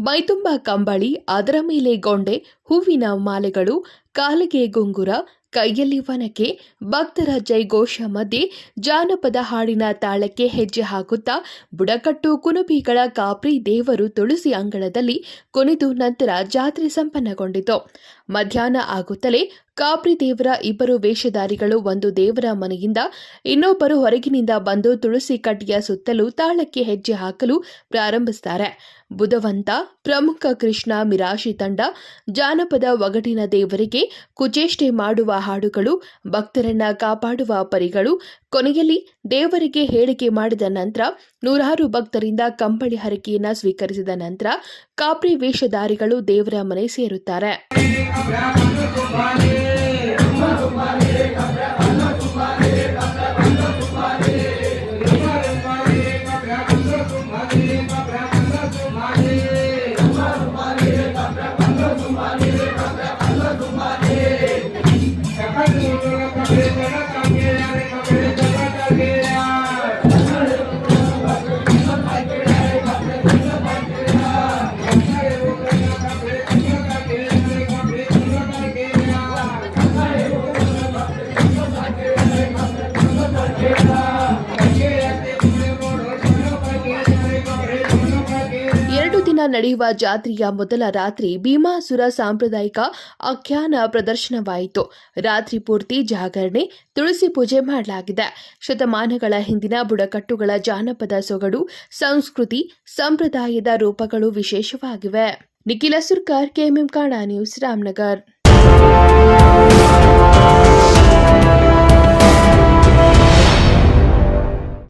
ಮೈತುಂಬ ಕಂಬಳಿ, ಅದರ ಮೇಲೆ ಗೊಂಡೆ, ಹೂವಿನ ಮಾಲೆಗಳು, ಕಾಲಿಗೆ ಗುಂಗುರ, ಕೈಯಲ್ಲಿ ವನಕೆ, ಭಕ್ತರ ಜೈಘೋಷ ಮಧ್ಯೆ ಜಾನಪದ ಹಾಡಿನ ತಾಳಕ್ಕೆ ಹೆಜ್ಜೆ ಹಾಕುತ್ತಾ ಬುಡಕಟ್ಟು ಕುನುಬಿಗಳ ಕಾಪ್ರಿ ದೇವರು ತುಳಸಿ ಅಂಗಳದಲ್ಲಿ ಕುಣಿದು ನಂತರ ಜಾತ್ರೆ ಸಂಪನ್ನಗೊಂಡಿತು. ಮಧ್ಯಾಹ್ನ ಆಗುತ್ತಲೇ ಕಾಪ್ರಿ ದೇವರ ಇಬ್ಬರು ವೇಷಧಾರಿಗಳು ಒಂದು ದೇವರ ಮನೆಯಿಂದ ಇನ್ನೊಬ್ಬರು ಹೊರಗಿನಿಂದ ಬಂದು ತುಳಸಿ ಕಟ್ಟಿಯ ಸುತ್ತಲೂ ತಾಳಕ್ಕೆ ಹೆಜ್ಜೆ ಹಾಕಲು ಪ್ರಾರಂಭಿಸುತ್ತಾರೆ. ಬುಧವಂತ ಪ್ರಮುಖ ಕೃಷ್ಣ ಮಿರಾಶಿ ತಂಡ ಜಾನಪದ ಒಗಟಿನ ದೇವರಿಗೆ ಕುಚೇಷ್ಟೆ ಮಾಡುವ ಹಾಡುಗಳು, ಭಕ್ತರನ್ನ ಕಾಪಾಡುವ ಪರಿಗಳು, ಕೊನೆಯಲ್ಲಿ ದೇವರಿಗೆ ಹೇಳಿಕೆ ಮಾಡಿದ ನಂತರ ನೂರಾರು ಭಕ್ತರಿಂದ ಕಂಬಳಿ ಹರಕೆಯನ್ನ ಸ್ವೀಕರಿಸಿದ ನಂತರ ಕಾಪ್ರಿ ವೇಷಧಾರಿಗಳು ದೇವರ ಮನೆ ಸೇರುತ್ತಾರೆ. ನಡೆಯುವ ಜಾತ್ರೆಯ ಮೊದಲ ರಾತ್ರಿ ಭೀಮಾಸುರ ಸಾಂಪ್ರದಾಯಿಕ ಆಖ್ಯಾನ ಪ್ರದರ್ಶನವಾಯಿತು. ರಾತ್ರಿ ಪೂರ್ತಿ ಜಾಗರಣೆ, ತುಳಸಿ ಪೂಜೆ ಮಾಡಲಾಗಿದೆ. ಶತಮಾನಗಳ ಹಿಂದಿನ ಬುಡಕಟ್ಟುಗಳ ಜಾನಪದ ಸೊಗಡು, ಸಂಸ್ಕೃತಿ, ಸಂಪ್ರದಾಯದ ರೂಪಗಳು ವಿಶೇಷವಾಗಿವೆ. ನಿಖಿಲ ಸುರ್ಕಾರ್, ಕೆಎಂಎಂ ಕನ್ನಡ ನ್ಯೂಸ್, ರಾಮನಗರ್.